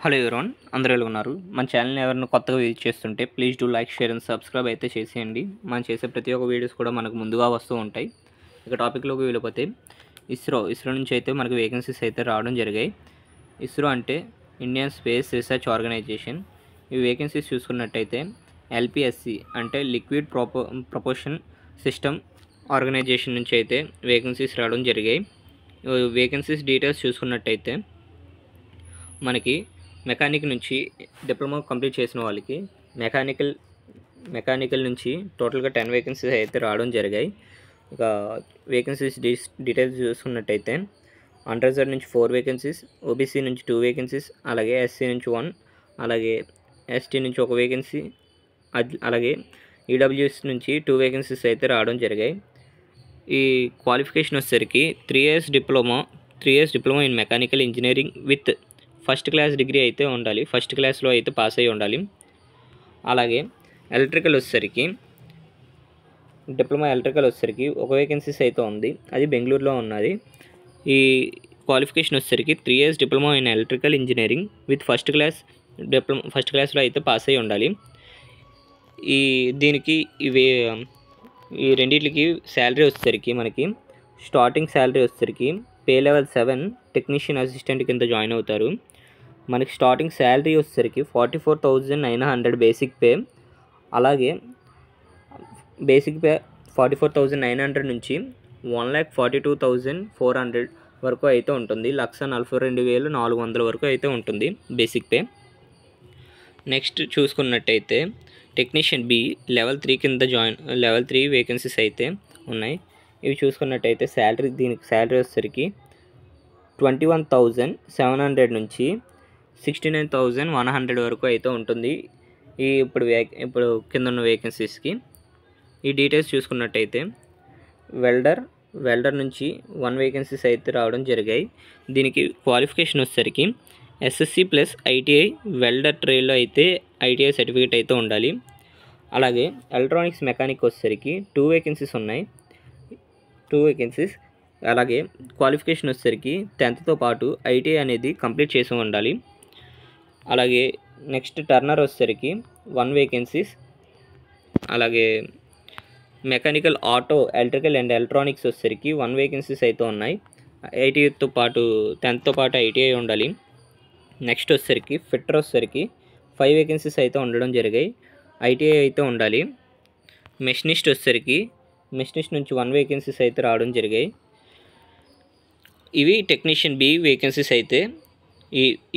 Hello everyone అందరూ ఎలా ఉన్నారు? మన ఛానల్ని ఎవరైనా కొత్తగా విజిట్ చేస్తుంటే please do like, share and subscribe అయితే చేసేయండి. మనం చేసే ప్రతి ఒక్క వీడియోస్ కూడా మనకు ముందుగా వస్తూ ఉంటాయి. ఇక టాపిక్లోకి వెళ్ళిపోతే ఇస్రో నుంచి అయితే మనకు వేకెన్సీస్ అయితే రావడం జరిగాయి. ఇస్రో అంటే ఇండియన్ స్పేస్ రీసెర్చ్ ఆర్గనైజేషన్. ఈ వేకెన్సీస్ చూసుకున్నట్టయితే ఎల్పిఎస్సి అంటే లిక్విడ్ ప్రపోషన్ సిస్టమ్ ఆర్గనైజేషన్ నుంచి అయితే వేకెన్సీస్ రావడం జరిగాయి. వేకెన్సీస్ డీటెయిల్స్ చూసుకున్నట్టయితే మనకి మెకానిక్ నుంచి డిప్లొమా కంప్లీట్ చేసిన వాళ్ళకి మెకానికల్ నుంచి టోటల్గా 10 వేకెన్సీస్ అయితే రావడం జరిగాయి. ఇక వేకెన్సీస్ డీటెయిల్స్ చూసుకున్నట్టయితే అన్రిజర్వ్డ్ నుంచి 4 వేకెన్సీస్, ఓబీసీ నుంచి 2 వేకెన్సీస్, అలాగే ఎస్సీ నుంచి 1, అలాగే ఎస్టీ నుంచి 1 వేకెన్సీ, అలాగే ఈడబ్ల్యూఎస్ నుంచి 2 వేకెన్సీస్ అయితే రావడం జరిగాయి. ఈ క్వాలిఫికేషన్ వచ్చేసరికి 3 years diploma in mechanical engineering with first class degree అయితే ఉండాలి. ఫస్ట్ క్లాస్లో అయితే పాస్ అయ్యి ఉండాలి. అలాగే ఎలక్ట్రికల్ వచ్చేసరికి డిప్లొమా ఎలక్ట్రికల్ వచ్చేసరికి 1 వేకెన్సీస్ అయితే ఉంది. అది బెంగళూరులో ఉన్నది. ఈ క్వాలిఫికేషన్ వచ్చేసరికి 3 years diploma in electrical engineering with first క్లాస్లో అయితే పాస్ అయ్యి ఉండాలి. దీనికి ఈ రెండింటికి శాలరీ వచ్చేసరికి మనకి స్టార్టింగ్ శాలరీ వచ్చేసరికి పే లెవెల్ 7 టెక్నీషియన్ అసిస్టెంట్ కింద జాయిన్ అవుతారు. మనకి స్టార్టింగ్ శాలరీ వచ్చేసరికి 44,900 బేసిక్ పే. అలాగే బేసిక్ పే 44,900 నుంచి 1,42,400 వరకు అయితే ఉంటుంది. 1,42,400 వరకు అయితే ఉంటుంది బేసిక్ పే. నెక్స్ట్ చూసుకున్నట్టయితే టెక్నీషియన్ బి లెవెల్ 3 కింద లెవెల్ 3 వేకెన్సీస్ అయితే ఉన్నాయి. ఇవి చూసుకున్నట్టయితే దీనికి శాలరీ వచ్చేసరికి 21,700 నుంచి 69,100 వరకు అయితే ఉంటుంది. ఇప్పుడు కింద ఉన్న వేకెన్సీస్కి ఈ డీటెయిల్స్ చూసుకున్నట్టయితే వెల్డర్ నుంచి 1 వేకెన్సీస్ అయితే రావడం జరిగాయి. దీనికి క్వాలిఫికేషన్ వచ్చేసరికి ఎస్ఎస్సి ప్లస్ ఐటీఐ వెల్డర్ ట్రేడ్లో అయితే ఐటీఐ సర్టిఫికేట్ అయితే ఉండాలి. అలాగే ఎలక్ట్రానిక్స్ మెకానిక్ వచ్చేసరికి 2 వేకెన్సీస్ ఉన్నాయి. 2 వేకెన్సీస్. అలాగే క్వాలిఫికేషన్ వచ్చేసరికి 10th పాటు ఐటీఐ అనేది కంప్లీట్ చేసి ఉండాలి. అలాగే నెక్స్ట్ టర్నర్ వచ్చేసరికి 1 వేకెన్సీస్. అలాగే mechanical auto electrical and electronics వచ్చేసరికి 1 వేకెన్సీస్ అయితే ఉన్నాయి. ఐటీఐతో పాటు 10th పాటు ఐటీఐ ఉండాలి. నెక్స్ట్ వచ్చేసరికి ఫిట్టర్ వచ్చేసరికి 5 వేకెన్సీస్ అయితే ఉండడం జరిగాయి. ఐటీఐ అయితే ఉండాలి. మెషినిస్ట్ నుంచి 1 వేకెన్సీస్ అయితే రావడం జరిగాయి. ఇవి టెక్నీషియన్ బి వేకెన్సీస్ అయితే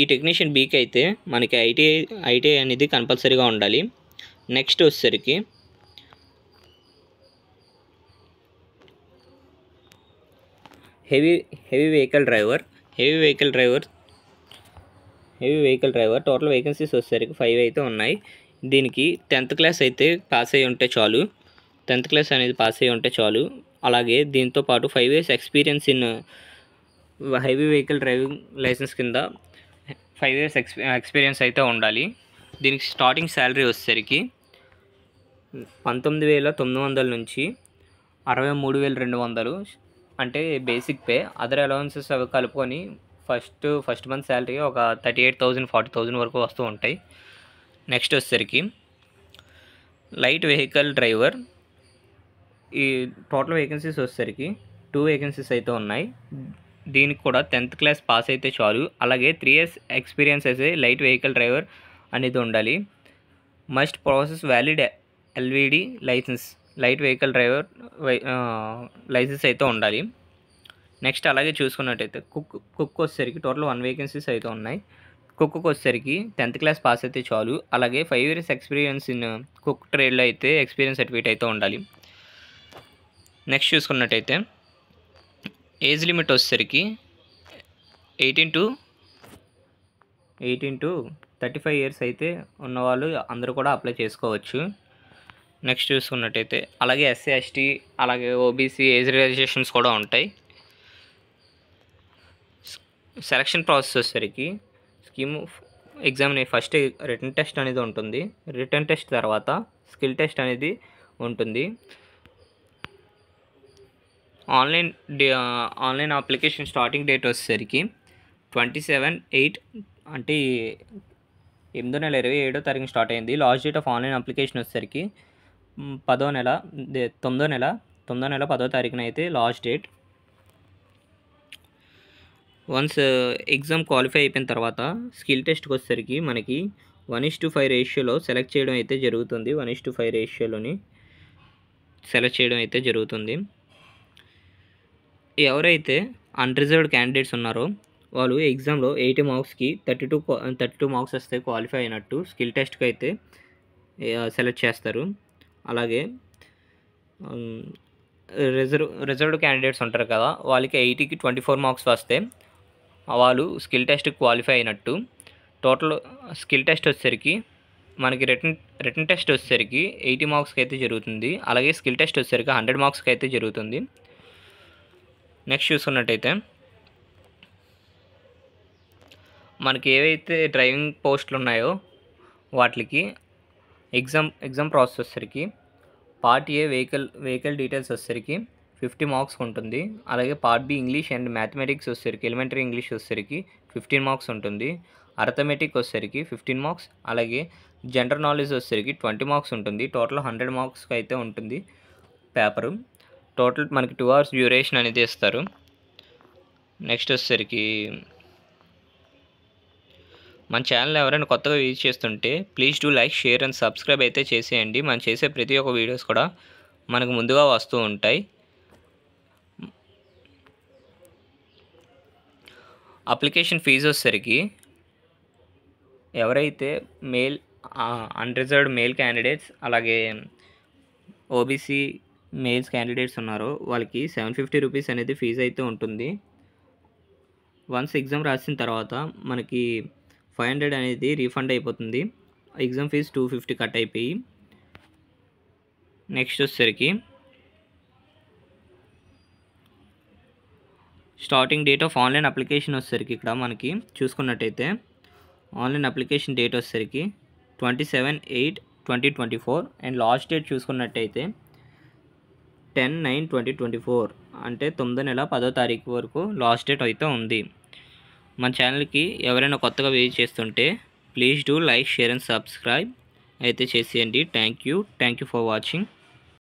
ఈ టెక్నీషియన్ బీకి అయితే మనకి ఐటీఐ అనేది కంపల్సరీగా ఉండాలి. నెక్స్ట్ వచ్చేసరికి heavy vehicle driver total vacancies వచ్చేసరికి 5 అయితే ఉన్నాయి. దీనికి 10th క్లాస్ అయితే పాస్ అయ్యి ఉంటే చాలు. 10th క్లాస్ అనేది పాస్ అయ్యి ఉంటే చాలు. అలాగే దీంతో పాటు 5 years experience in heavy vehicle driving licence కింద 5 years ఎక్స్పీరియన్స్ అయితే ఉండాలి. దీనికి స్టార్టింగ్ శాలరీ వచ్చేసరికి 19,900 నుంచి 63,200 అంటే బేసిక్ పే. అదర్ అలవెన్సెస్ అవి కలుపుకొని ఫస్ట్ మంత్ శాలరీ ఒక 38,000 40,000 వరకు వస్తూ ఉంటాయి. నెక్స్ట్ వచ్చేసరికి లైట్ వెహికల్ డ్రైవర్. ఈ టోటల్ వేకెన్సీస్ వచ్చేసరికి 2 వేకెన్సీస్ అయితే ఉన్నాయి. దీనికి కూడా 10th క్లాస్ పాస్ అయితే చాలు. అలాగే 3 years ఎక్స్పీరియన్స్ అయితే లైట్ వెహికల్ డ్రైవర్ అనేది ఉండాలి. Must possess valid LVD license light vehicle driver license అయితే ఉండాలి. నెక్స్ట్ అలాగే చూసుకున్నట్టయితే కుక్ వచ్చేసరికి టోటల్ 1 వేకెన్సీస్ అయితే ఉన్నాయి. కుక్కు వచ్చేసరికి 10th క్లాస్ పాస్ అయితే చాలు. అలాగే 5 years ఎక్స్పీరియన్స్ ఇన్ కుక్ ట్రేడ్లో అయితే ఎక్స్పీరియన్స్ సర్టిఫికేట్ అయితే ఉండాలి. నెక్స్ట్ చూసుకున్నట్టయితే ఏజ్ లిమిట్ వచ్చేసరికి 18 to 35 years అయితే ఉన్నవాళ్ళు అందరూ కూడా అప్లై చేసుకోవచ్చు. నెక్స్ట్ చూసుకున్నట్టయితే అలాగే ఎస్సీ ఎస్టీ అలాగే ఓబీసీ ఏజ్ రిలాక్సేషన్స్ కూడా ఉంటాయి. సెలక్షన్ ప్రాసెస్ వచ్చేసరికి స్కీమ్ ఫస్ట్ రిటన్ టెస్ట్ అనేది ఉంటుంది. రిటన్ టెస్ట్ తర్వాత స్కిల్ టెస్ట్ అనేది ఉంటుంది. ఆన్లైన్ అప్లికేషన్ స్టార్టింగ్ డేట్ వచ్చేసరికి 27/8 అంటే 8/27 స్టార్ట్ అయింది. Last date of online application వచ్చేసరికి 9/10 అయితే last date. Once exam qualify అయిపోయిన తర్వాత స్కిల్ టెస్ట్కి వచ్చేసరికి మనకి 1:5 రేషియోలో సెలెక్ట్ చేయడం అయితే జరుగుతుంది. 1:5 రేషియోలోని సెలెక్ట్ చేయడం అయితే జరుగుతుంది. ఎవరైతే అన్రిజర్వ్డ్ క్యాండిడేట్స్ ఉన్నారో వాళ్ళు ఎగ్జామ్లో 80 మార్క్స్కి 32 మార్క్స్ వస్తే క్వాలిఫై అయినట్టు స్కిల్ టెస్ట్కి అయితే సెలెక్ట్ చేస్తారు. అలాగే రిజర్వ్డ్ క్యాండిడేట్స్ ఉంటారు కదా, వాళ్ళకి 80కి 24 మార్క్స్ వస్తే వాళ్ళు స్కిల్ టెస్ట్కి క్వాలిఫై అయినట్టు. టోటల్ స్కిల్ టెస్ట్ వచ్చేసరికి మనకి రిటన్ టెస్ట్ వచ్చేసరికి 80 మార్క్స్కి అయితే జరుగుతుంది. అలాగే స్కిల్ టెస్ట్ వచ్చేసరికి 100 మార్క్స్కి అయితే జరుగుతుంది. నెక్స్ట్ చూసుకున్నట్టయితే మనకి ఏవైతే డ్రైవింగ్ పోస్టులు ఉన్నాయో వాటికి ఎగ్జామ్ ప్రాసెస్ వచ్చేసరికి పార్ట్ ఏ వెహికల్ డీటెయిల్స్ వచ్చేసరికి 50 మార్క్స్ ఉంటుంది. అలాగే part B English and mathematics వచ్చేసరికి ఎలిమెంటరీ ఇంగ్లీష్ వచ్చేసరికి 15 మార్క్స్ ఉంటుంది. అర్థమెటిక్ వచ్చేసరికి 15 మార్క్స్. అలాగే జనరల్ నాలెడ్జ్ వచ్చేసరికి 20 మార్క్స్ ఉంటుంది. టోటల్ 100 మార్క్స్కి అయితే ఉంటుంది పేపరు. టోటల్ మనకి 2 hours డ్యూరేషన్ అనేది ఇస్తారు. నెక్స్ట్ వచ్చేసరికి మన ఛానల్ ఎవరైనా కొత్తగా విజిట్ చేస్తుంటే please do like, share and subscribe అయితే చేసేయండి. మనం చేసే ప్రతి ఒక్క వీడియోస్ కూడా మనకు ముందుగా వస్తూ ఉంటాయి. అప్లికేషన్ ఫీజు వచ్చేసరికి ఎవరైతే అన్రిజర్వ్డ్ మేల్ క్యాండిడేట్స్ అలాగే ఓబీసీ మేల్స్ క్యాండిడేట్స్ ఉన్నారో వాళ్ళకి 750 రూపీస్ అనేది ఫీజు అయితే ఉంటుంది. వన్స్ ఎగ్జామ్ రాసిన తర్వాత మనకి 500 అనేది రీఫండ్ అయిపోతుంది. ఎగ్జామ్ ఫీజు 250 కట్ అయిపోయి. నెక్స్ట్ వచ్చేసరికి starting date of online application వచ్చేసరికి ఇక్కడ మనకి చూసుకున్నట్టయితే ఆన్లైన్ అప్లికేషన్ డేట్ వచ్చేసరికి 27/8/2024 అండ్ లాస్ట్ డేట్ చూసుకున్నట్టయితే 10/9/2024 అంటే 9/10 వరకు లాస్ట్ డేట్ అయితే ఉంది. మన ఛానల్కి ఎవరైనా కొత్తగా విజిట్ చేస్తుంటే please do like, share and subscribe అయితే చేసేయండి. Thank you for watching.